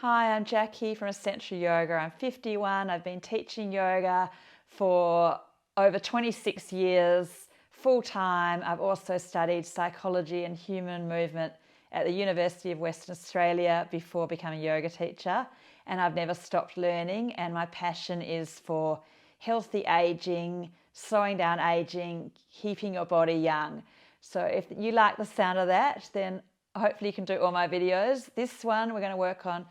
Hi, I'm Jackie from Essential Yoga. I'm 51. I've been teaching yoga for over 26 years, full-time. I've also studied psychology and human movement at the University of Western Australia before becoming a yoga teacher. And I've never stopped learning, and my passion is for healthy aging, slowing down aging, keeping your body young. So if you like the sound of that, then hopefully you can do all my videos. This one we're going to work on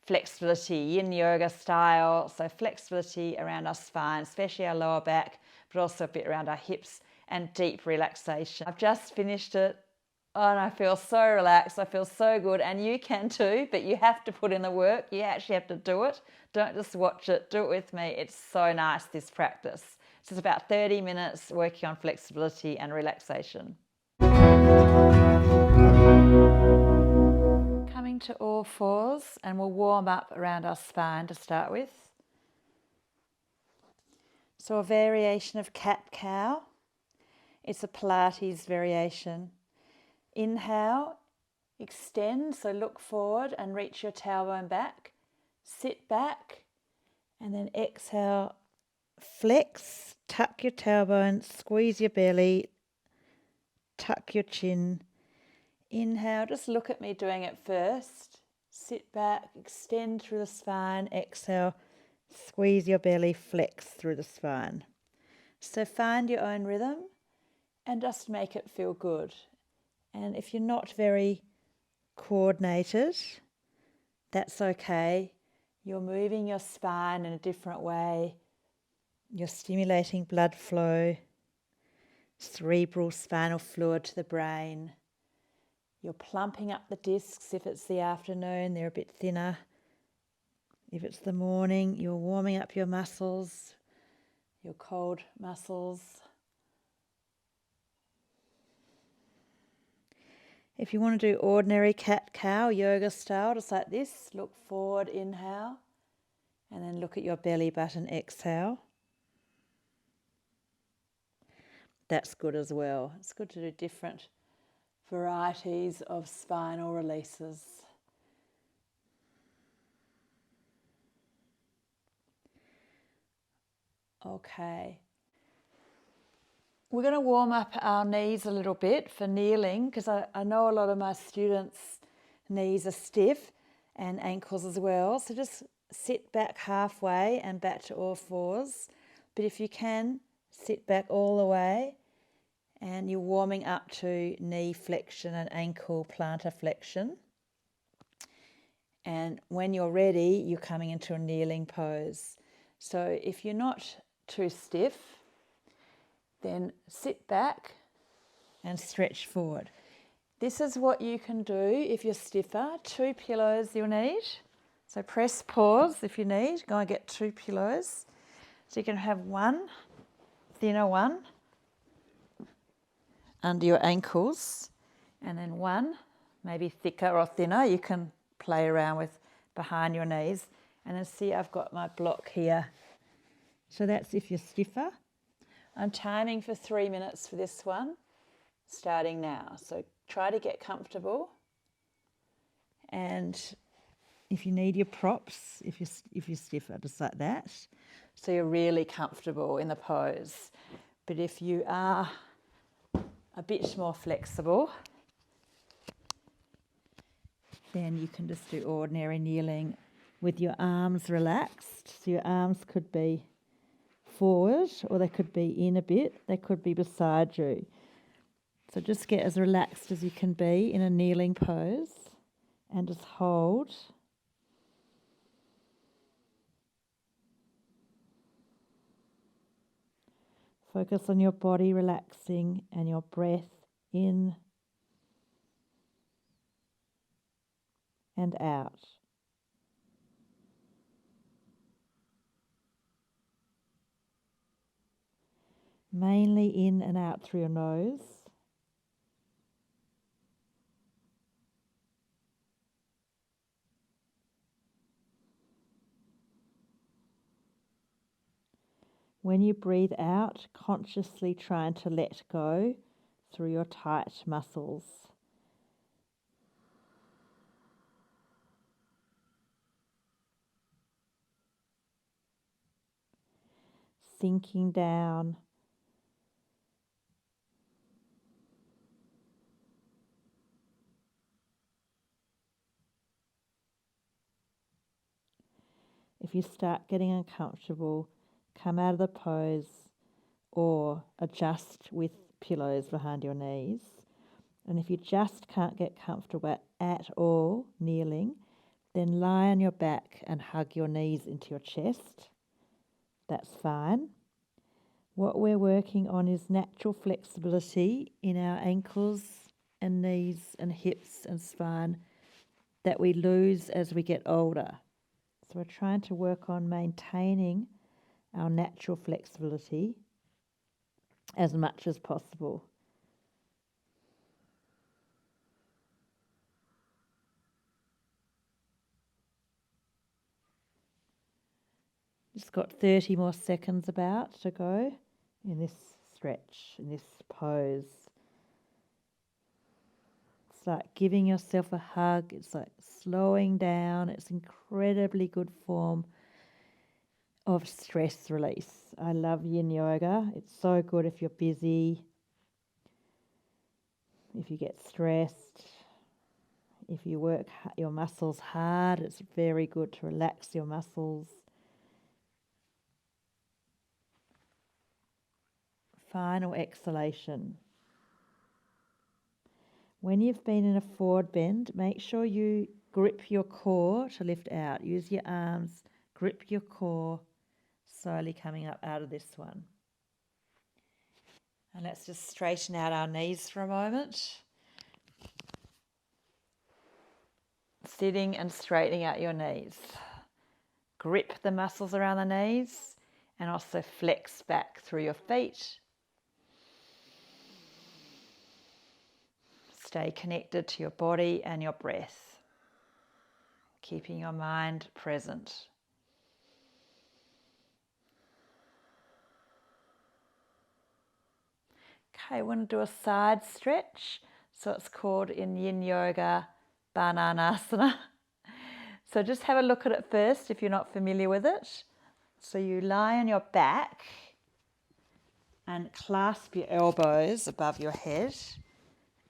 flexibility, yin yoga style, so flexibility around our spine, especially our lower back, but also a bit around our hips, and deep relaxation. I've just finished it and I feel so relaxed, I feel so good, and you can too, but you have to put in the work, you actually have to do it. Don't just watch it, do it with me. It's so nice, this practice. So it's about 30 minutes working on flexibility and relaxation. Coming to all fours, and we'll warm up around our spine to start with. So a variation of cat-cow. It's a Pilates variation. Inhale, extend, so look forward and reach your tailbone back. Sit back, and then exhale, flex, tuck your tailbone, squeeze your belly, tuck your chin. Inhale, just look at me doing it first. Sit back, extend through the spine. Exhale, squeeze your belly, flex through the spine. So find your own rhythm and just make it feel good. And if you're not very coordinated, that's okay. You're moving your spine in a different way. You're stimulating blood flow, cerebral spinal fluid to the brain. You're plumping up the discs if it's the afternoon, they're a bit thinner. If it's the morning, you're warming up your muscles, your cold muscles. If you want to do ordinary cat-cow yoga style, just like this, look forward, inhale, and then look at your belly button, exhale. That's good as well. It's good to do different varieties of spinal releases. Okay. We're going to warm up our knees a little bit for kneeling, because I know a lot of my students' knees are stiff and ankles as well. So just sit back halfway and back to all fours. But if you can, sit back all the way, and you're warming up to knee flexion and ankle plantar flexion. And when you're ready, you're coming into a kneeling pose. So if you're not too stiff, then sit back and stretch forward. This is what you can do if you're stiffer. 2 pillows you'll need. So press pause if you need. Go and get 2 pillows. So you can have one, thinner one, under your ankles, and then one, maybe thicker or thinner, you can play around with behind your knees. And then see, I've got my block here. So that's if you're stiffer. I'm timing for 3 minutes for this one, starting now. So try to get comfortable. And if you need your props, if you're stiffer, just like that. So you're really comfortable in the pose. But if you are a bit more flexible, then you can just do ordinary kneeling with your arms relaxed. So your arms could be forward, or they could be in a bit, they could be beside you. So just get as relaxed as you can be in a kneeling pose and just hold. Focus on your body relaxing and your breath in and out. Mainly in and out through your nose. When you breathe out, consciously trying to let go through your tight muscles. sinking down. If you start getting uncomfortable, come out of the pose or adjust with pillows behind your knees. And if you just can't get comfortable at all kneeling, then lie on your back and hug your knees into your chest. That's fine. What we're working on is natural flexibility in our ankles and knees and hips and spine that we lose as we get older. So we're trying to work on maintaining our natural flexibility as much as possible. Just got 30 more seconds about to go in this stretch, in this pose. It's like giving yourself a hug. It's like slowing down. It's incredibly good form of stress release. I love yin yoga. It's so good if you're busy, if you get stressed, if you work your muscles hard. It's very good to relax your muscles. Final exhalation. When you've been in a forward bend, make sure you grip your core to lift out. Use your arms, grip your core, slowly coming up out of this one. And let's just straighten out our knees for a moment. Sitting and straightening out your knees. Grip the muscles around the knees and also flex back through your feet. Stay connected to your body and your breath, keeping your mind present. Okay, we're going to do a side stretch. So it's called in yin yoga bananasana. So just have a look at it first if you're not familiar with it. So you lie on your back and clasp your elbows above your head,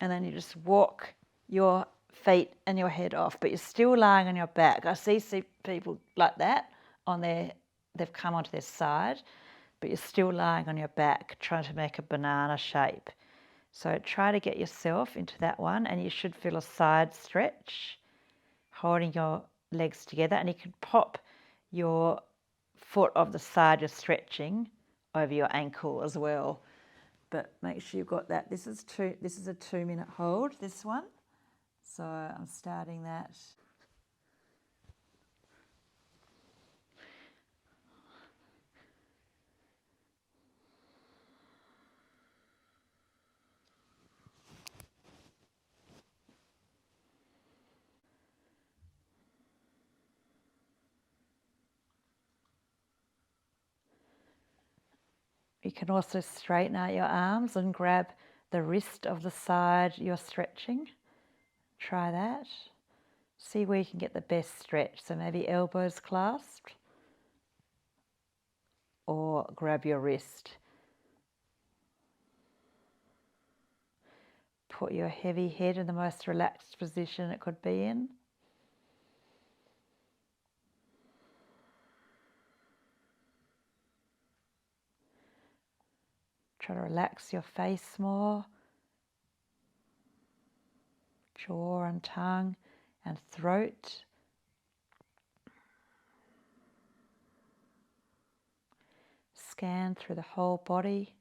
and then you just walk your feet and your head off, but you're still lying on your back. I see people like that they've come onto their side, but you're still lying on your back trying to make a banana shape. So try to get yourself into that one, and you should feel a side stretch, holding your legs together, and you can pop your foot of the side you're stretching over your ankle as well. But make sure you've got that. This is a 2-minute hold, this one. So I'm starting that. You can also straighten out your arms and grab the wrist of the side you're stretching. Try that. See where you can get the best stretch. So maybe elbows clasped or grab your wrist. Put your heavy head in the most relaxed position it could be in. Try to relax your face more, jaw and tongue and throat. Scan through the whole body.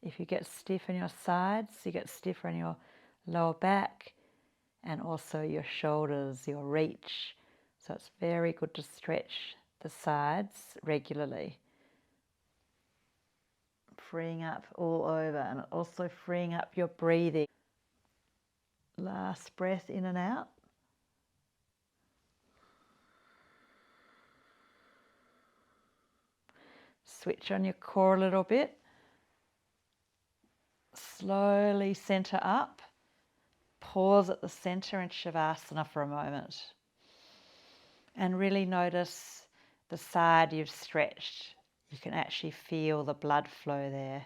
If you get stiff in your sides, you get stiffer in your lower back and also your shoulders, your reach. So it's very good to stretch the sides regularly. Freeing up all over, and also freeing up your breathing. Last breath in and out. Switch on your core a little bit. slowly centre up. Pause at the centre in Savasana for a moment. And really notice the side you've stretched. You can actually feel the blood flow there.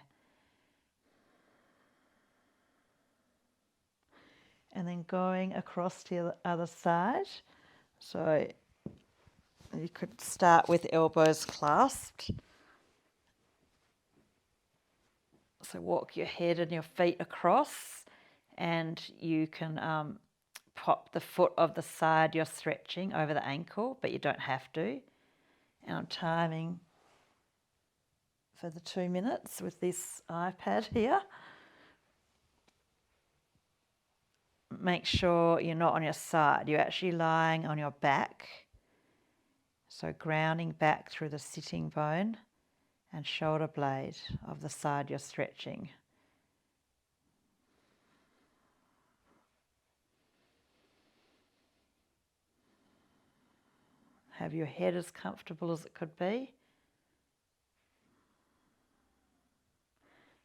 And then going across to the other side. So you could start with elbows clasped. So walk your head and your feet across, and you can pop the foot of the side you're stretching over the ankle, but you don't have to. And I'm timing for the 2 minutes with this iPad here. Make sure you're not on your side, you're actually lying on your back. So grounding back through the sitting bone and shoulder blade of the side you're stretching. Have your head as comfortable as it could be.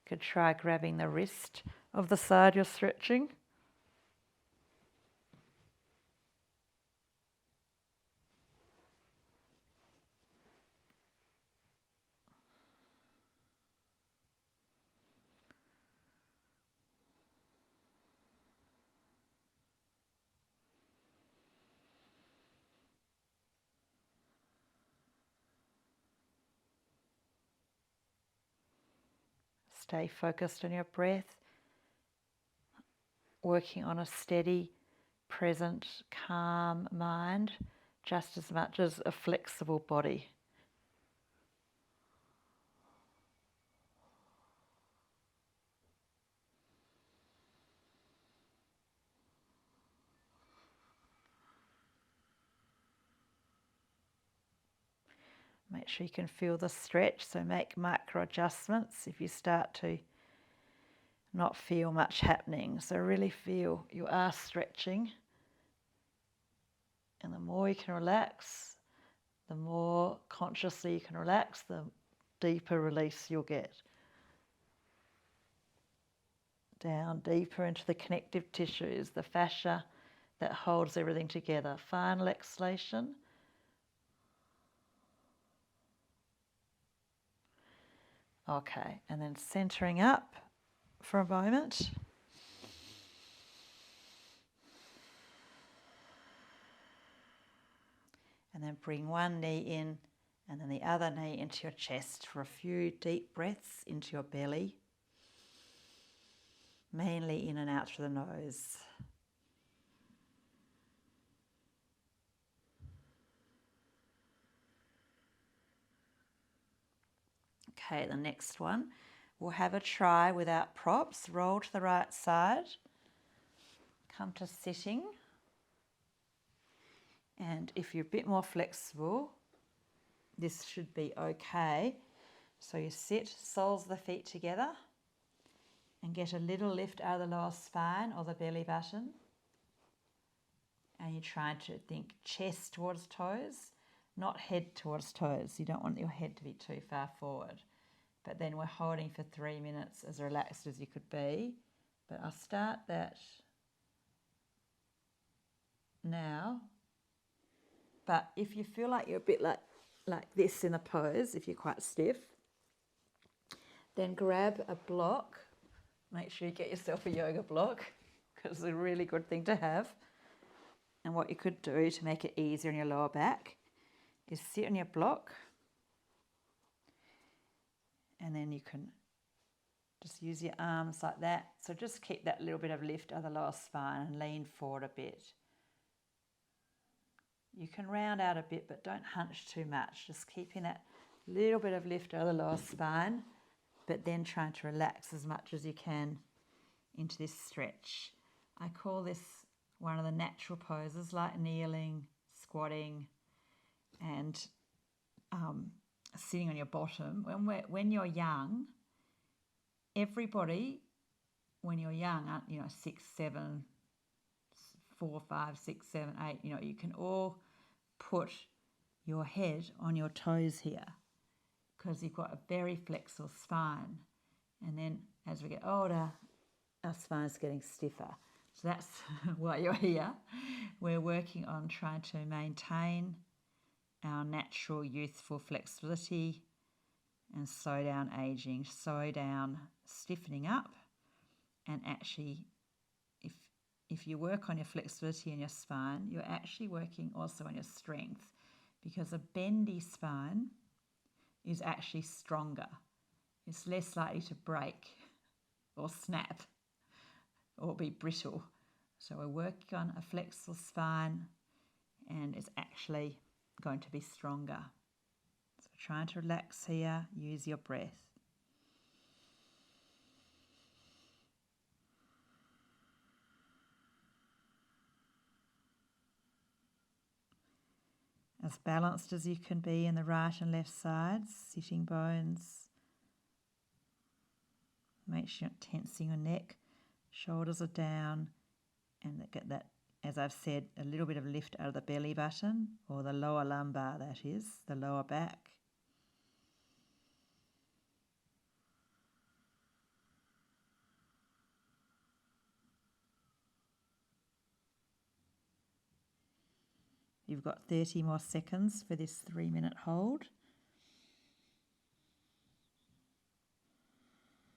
Could try grabbing the wrist of the side you're stretching. Stay focused on your breath, working on a steady, present, calm mind, just as much as a flexible body. Make sure you can feel the stretch, so make micro adjustments if you start to not feel much happening. So really feel you are stretching. And the more you can relax, the more consciously you can relax, the deeper release you'll get. Down deeper into the connective tissues, the fascia that holds everything together. Final exhalation. Okay, and then centering up for a moment. And then bring one knee in and then the other knee into your chest for a few deep breaths into your belly. Mainly in and out through the nose. Okay, the next one, we'll have a try without props. Roll to the right side, come to sitting, and if you're a bit more flexible, this should be okay. So you sit, soles of the feet together, and get a little lift out of the lower spine or the belly button, and you're trying to think chest towards toes, not head towards toes. You don't want your head to be too far forward. But then we're holding for 3 minutes as relaxed as you could be. But I'll start that now. But if you feel like you're a bit like this in the pose, if you're quite stiff, then grab a block. Make sure you get yourself a yoga block because it's a really good thing to have. And what you could do to make it easier on your lower back is sit on your block, and then you can just use your arms like that. So just keep that little bit of lift of the lower spine and lean forward a bit. You can round out a bit, but don't hunch too much. Just keeping that little bit of lift of the lower spine, but then trying to relax as much as you can into this stretch. I call this one of the natural poses, like kneeling, squatting, and sitting on your bottom. When you're young, everybody, when you're young, 6, 7, 4, 5, 6, 7, 8, you can all put your head on your toes here because you've got a very flexible spine. And then as we get older, our spine's getting stiffer. So that's why you're here. We're working on trying to maintain our natural youthful flexibility and slow down aging, slow down stiffening up, and actually if you work on your flexibility in your spine, you're actually working also on your strength, because a bendy spine is actually stronger. It's less likely to break or snap or be brittle. So we're working on a flexible spine and it's actually going to be stronger. So trying to relax here, use your breath. As balanced as you can be in the right and left sides, sitting bones. Make sure you're not tensing your neck, shoulders are down, and get that, as I've said, a little bit of lift out of the belly button, or the lower lumbar, that is, the lower back. You've got 30 more seconds for this 3-minute hold.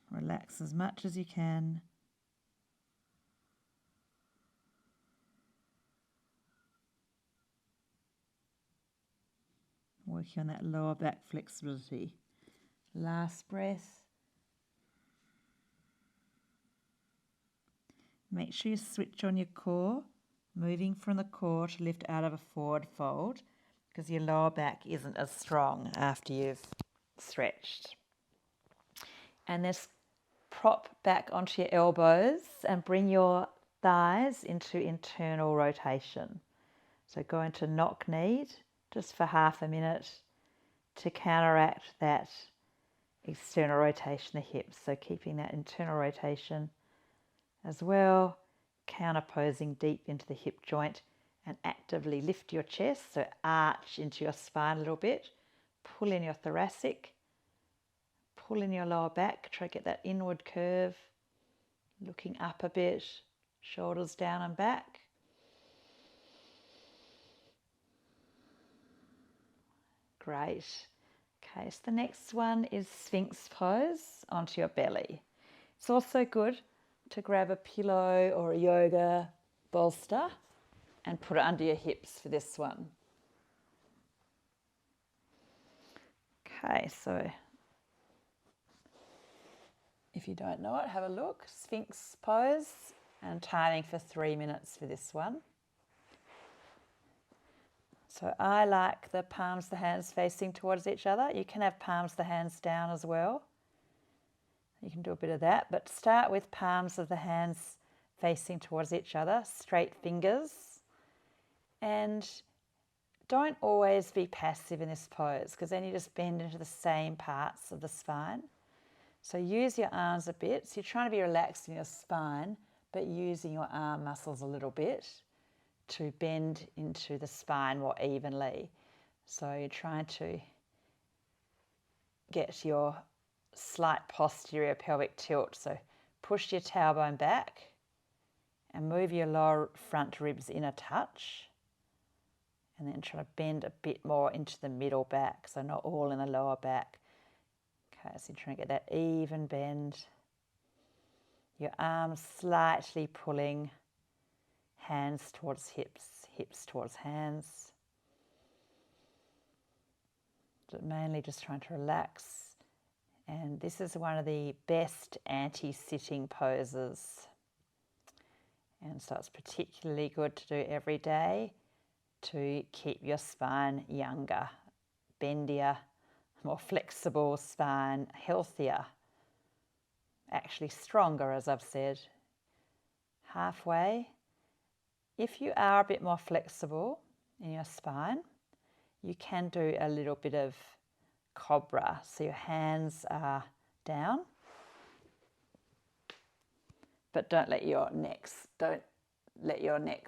Relax as much as you can. Working on that lower back flexibility. Last breath. Make sure you switch on your core, moving from the core to lift out of a forward fold, because your lower back isn't as strong after you've stretched. And then prop back onto your elbows and bring your thighs into internal rotation. So go into knock-kneed just for half a minute to counteract that external rotation of the hips. So keeping that internal rotation as well, counterposing deep into the hip joint and actively lift your chest, so arch into your spine a little bit, pull in your thoracic, pull in your lower back, try to get that inward curve, looking up a bit, shoulders down and back. Great. Okay, so the next one is Sphinx pose onto your belly. It's also good to grab a pillow or a yoga bolster and put it under your hips for this one. Okay, so if you don't know it, have a look. Sphinx pose, and timing for 3 minutes for this one. So I like the palms of the hands facing towards each other. You can have palms of the hands down as well. You can do a bit of that, but start with palms of the hands facing towards each other, straight fingers. And don't always be passive in this pose, because then you just bend into the same parts of the spine. So use your arms a bit. So you're trying to be relaxed in your spine, but using your arm muscles a little bit to bend into the spine more evenly. So you're trying to get your slight posterior pelvic tilt. So push your tailbone back and move your lower front ribs in a touch. And then try to bend a bit more into the middle back, so not all in the lower back. Okay, so you're trying to get that even bend. Your arms slightly pulling, hands towards hips, hips towards hands. But mainly just trying to relax. And this is one of the best anti-sitting poses. And so it's particularly good to do every day to keep your spine younger, bendier, more flexible spine, healthier, actually stronger, as I've said. Halfway. If you are a bit more flexible in your spine, you can do a little bit of cobra. So your hands are down, but don't let your neck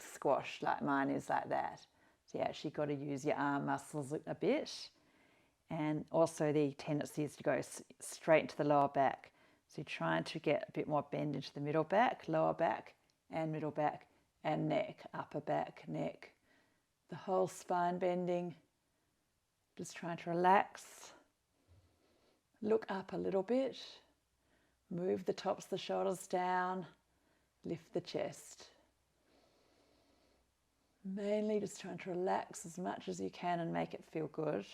squash like mine is like that. So you actually got to use your arm muscles a bit, and also the tendency is to go straight into the lower back. So you're trying to get a bit more bend into the middle back, lower back, and middle back, and neck, upper back, neck. The whole spine bending. Just trying to relax. Look up a little bit. Move the tops of the shoulders down. Lift the chest. Mainly just trying to relax as much as you can and make it feel good.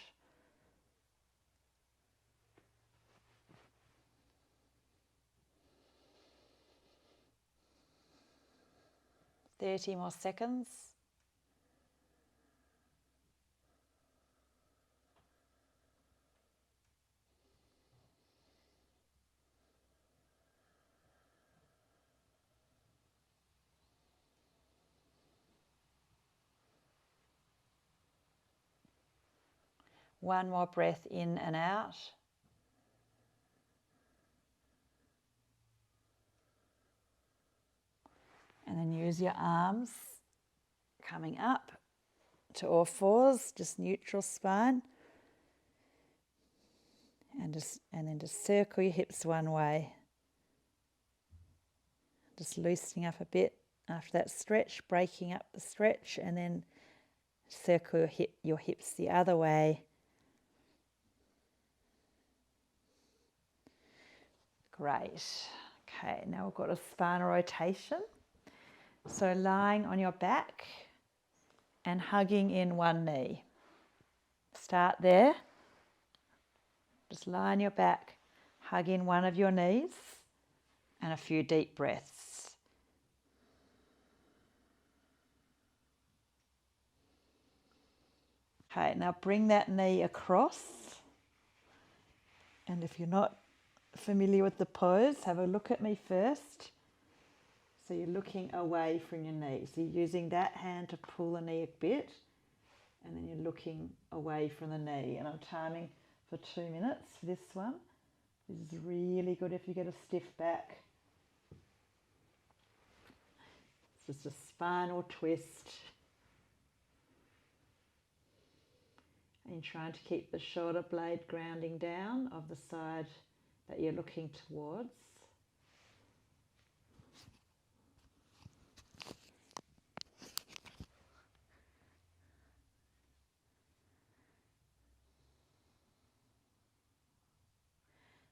30 more seconds. One more breath in and out. And then use your arms coming up to all fours, just neutral spine. And then just circle your hips one way. Just loosening up a bit after that stretch, breaking up the stretch, and then circle your hips the other way. Great. Okay, now we've got a spinal rotation. So lying on your back and hugging in one knee. Start there. Just lie on your back, hug in one of your knees, and a few deep breaths. Okay, now bring that knee across. And if you're not familiar with the pose, have a look at me first. So you're looking away from your knee. So you're using that hand to pull the knee a bit, and then you're looking away from the knee. And I'm timing for 2 minutes for this one. This is really good if you get a stiff back. It's just a spinal twist. And you're trying to keep the shoulder blade grounding down of the side that you're looking towards.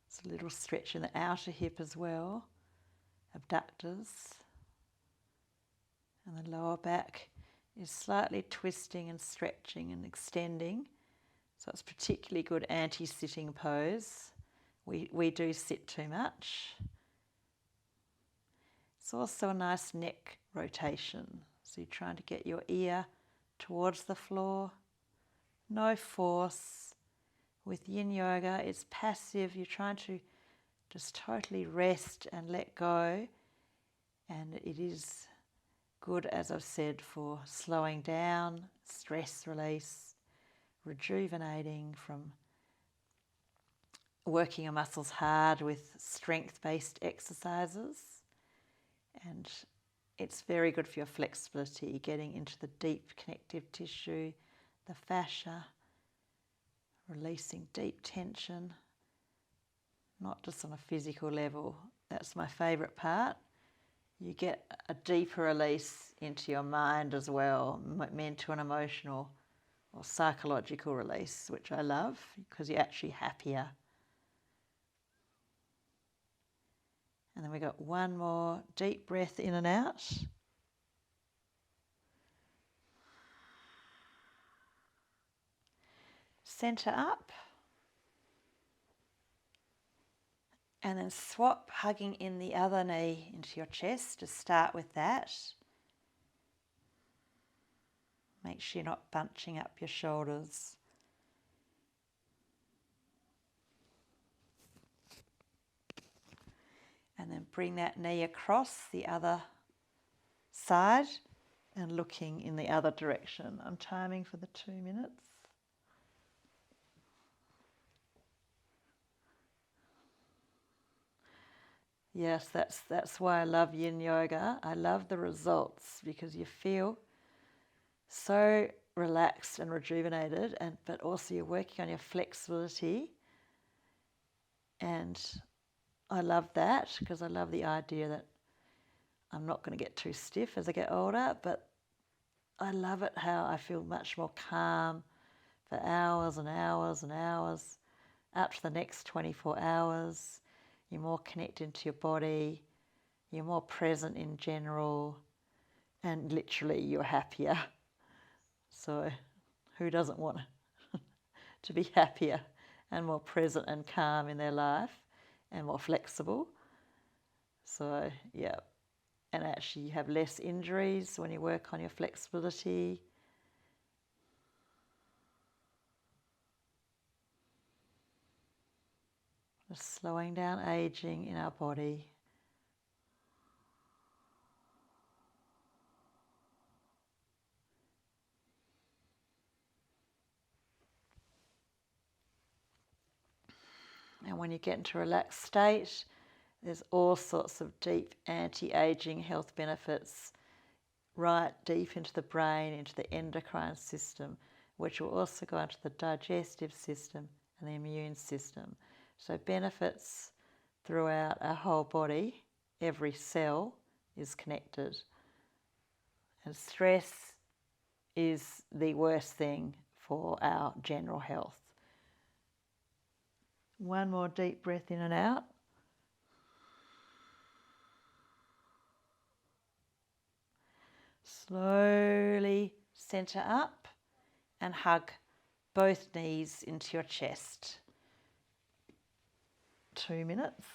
It's a little stretch in the outer hip as well, abductors. And the lower back is slightly twisting and stretching and extending. So it's particularly good anti-sitting pose. We do sit too much. It's also a nice neck rotation. So you're trying to get your ear towards the floor. No force. With yin yoga, it's passive. You're trying to just totally rest and let go. And it is good, as I've said, for slowing down, stress release, rejuvenating from working your muscles hard with strength-based exercises. And it's very good for your flexibility, getting into the deep connective tissue, the fascia, releasing deep tension, not just on a physical level. That's my favourite part. You get a deeper release into your mind as well, mental and emotional or psychological release, which I love because you're actually happier. And then we got one more deep breath in and out. Centre up. And then swap, hugging in the other knee into your chest. Just start with that. Make sure you're not bunching up your shoulders. And then bring that knee across the other side and looking in the other direction. I'm timing for the 2 minutes. Yes, that's why I love yin yoga. I love the results because you feel so relaxed and rejuvenated, but also you're working on your flexibility and I love that because I love the idea that I'm not going to get too stiff as I get older, but I love it how I feel much more calm for hours and hours and hours, up to the next 24 hours. You're more connected to your body, you're more present in general, and literally you're happier. So who doesn't want to be happier and more present and calm in their life and more flexible? So yeah, and actually you have less injuries when you work on your flexibility. Just slowing down aging in our body. And when you get into a relaxed state, there's all sorts of deep anti-aging health benefits right deep into the brain, into the endocrine system, which will also go into the digestive system and the immune system. So benefits throughout our whole body, every cell is connected. And stress is the worst thing for our general health. One more deep breath in and out. Slowly center up and hug both knees into your chest. 2 minutes.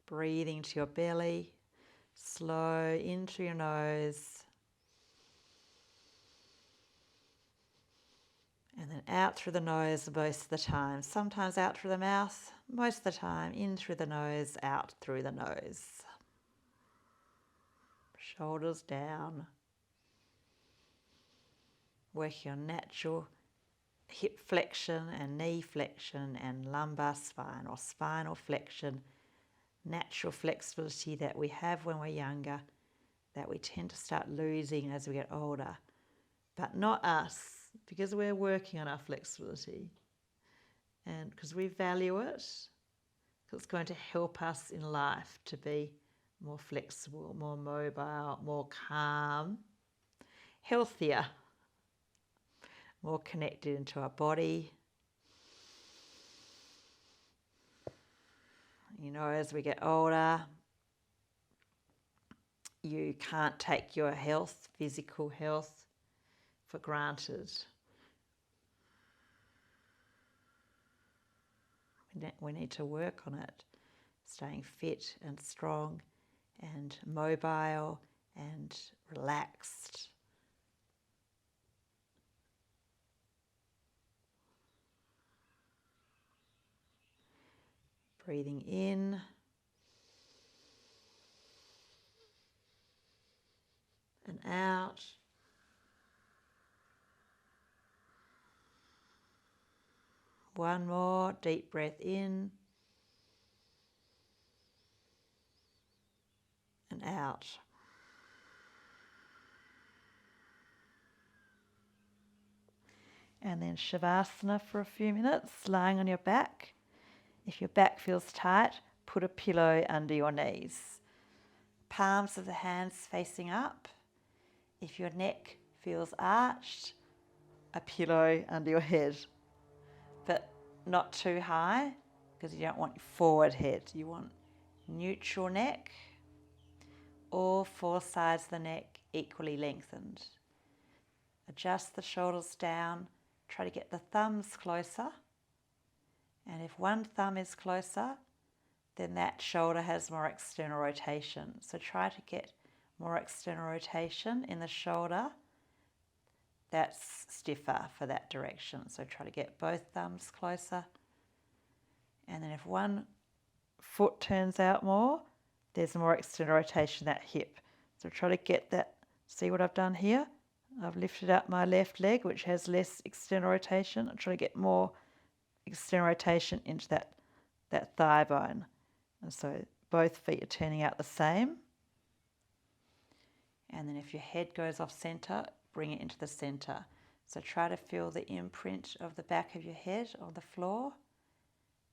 Breathing to your belly, slow into your nose, and then out through the nose most of the time. Sometimes out through the mouth, most of the time in through the nose, out through the nose. Shoulders down. Working on natural hip flexion and knee flexion and lumbar spine or spinal flexion. Natural flexibility that we have when we're younger, that we tend to start losing as we get older. But not us, because we're working on our flexibility and because we value it, because it's going to help us in life to be more flexible, more mobile, more calm, healthier, more connected into our body. You know, as we get older, you can't take your health, physical health, for granted. We need to work on it, staying fit and strong and mobile and relaxed. Breathing in and out. One more deep breath in and out. And then Savasana for a few minutes, lying on your back. If your back feels tight, put a pillow under your knees. Palms of the hands facing up. If your neck feels arched, a pillow under your head. But not too high, because you don't want your forward head. You want neutral neck. All 4 sides of the neck equally lengthened. Adjust the shoulders down. Try to get the thumbs closer. And if one thumb is closer, then that shoulder has more external rotation. So try to get more external rotation in the shoulder. That's stiffer for that direction. So try to get both thumbs closer. And then if one foot turns out more, there's more external rotation in that hip. So try to get that. See what I've done here? I've lifted up my left leg, which has less external rotation. I'm trying to get more external rotation into that thigh bone. And so both feet are turning out the same. And then if your head goes off center, bring it into the center. So try to feel the imprint of the back of your head on the floor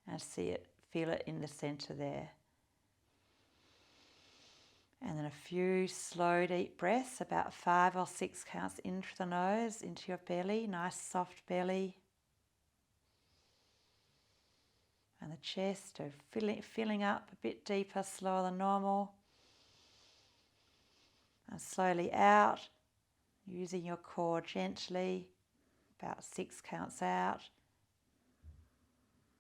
and feel it in the center there. And then a few slow deep breaths, about 5 or 6 counts in through the nose, into your belly, nice soft belly. And the chest, filling up a bit deeper, slower than normal. And slowly out, using your core gently, about 6 counts out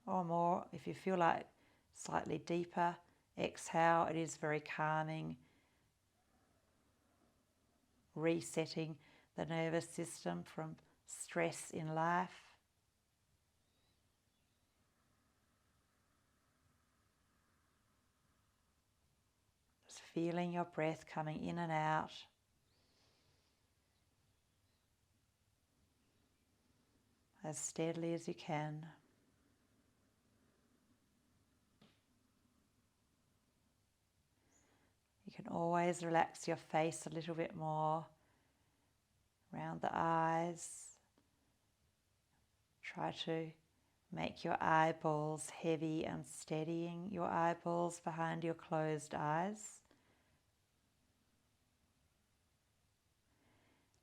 or more. If you feel like slightly deeper, exhale. It is very calming, resetting the nervous system from stress in life. Just feeling your breath coming in and out. As steadily as you can. You can always relax your face a little bit more, around the eyes. Try to make your eyeballs heavy and steadying your eyeballs behind your closed eyes.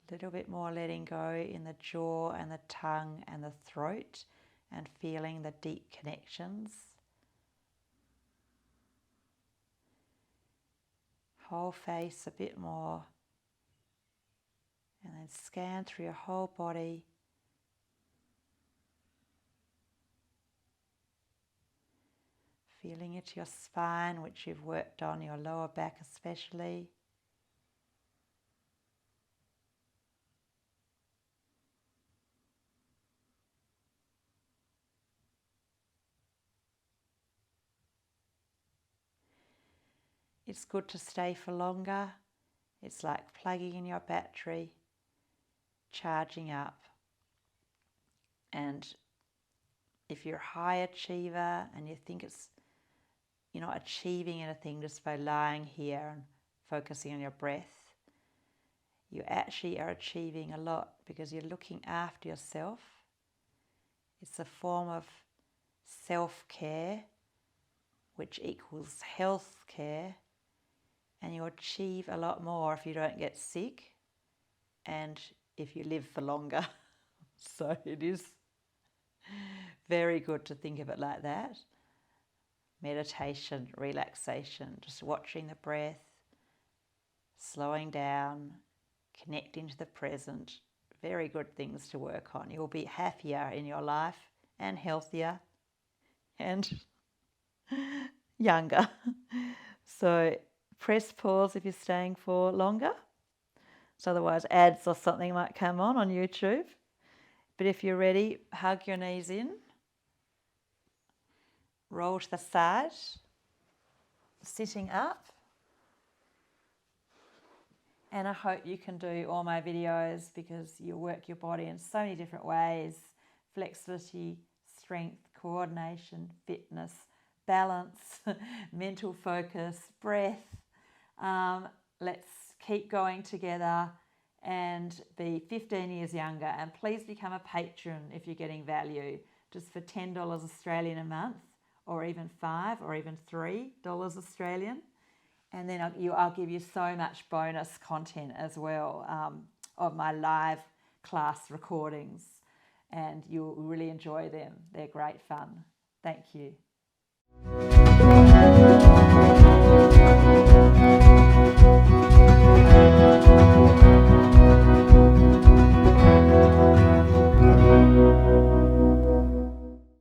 A little bit more letting go in the jaw and the tongue and the throat and feeling the deep connections. Whole face a bit more. And then scan through your whole body. Feeling into your spine, which you've worked on, your lower back especially. It's good to stay for longer. It's like plugging in your battery, charging up. And if you're a high achiever and you think you're not achieving anything just by lying here and focusing on your breath, you actually are achieving a lot because you're looking after yourself. It's a form of self-care, which equals health care. And you achieve a lot more if you don't get sick and if you live for longer. So it is very good to think of it like that. Meditation, relaxation, just watching the breath, slowing down, connecting to the present. Very good things to work on. You'll be happier in your life and healthier and younger. So press pause if you're staying for longer. So otherwise ads or something might come on YouTube. But if you're ready, hug your knees in. Roll to the side. Sitting up. And I hope you can do all my videos because you work your body in so many different ways. Flexibility, strength, coordination, fitness, balance, mental focus, breath. Let's keep going together and be 15 years younger. And please become a patron if you're getting value, just for $10 Australian a month, or even $5 or even $3 Australian. And then I'll give you so much bonus content as well of my live class recordings, and you'll really enjoy them. They're great fun. Thank you.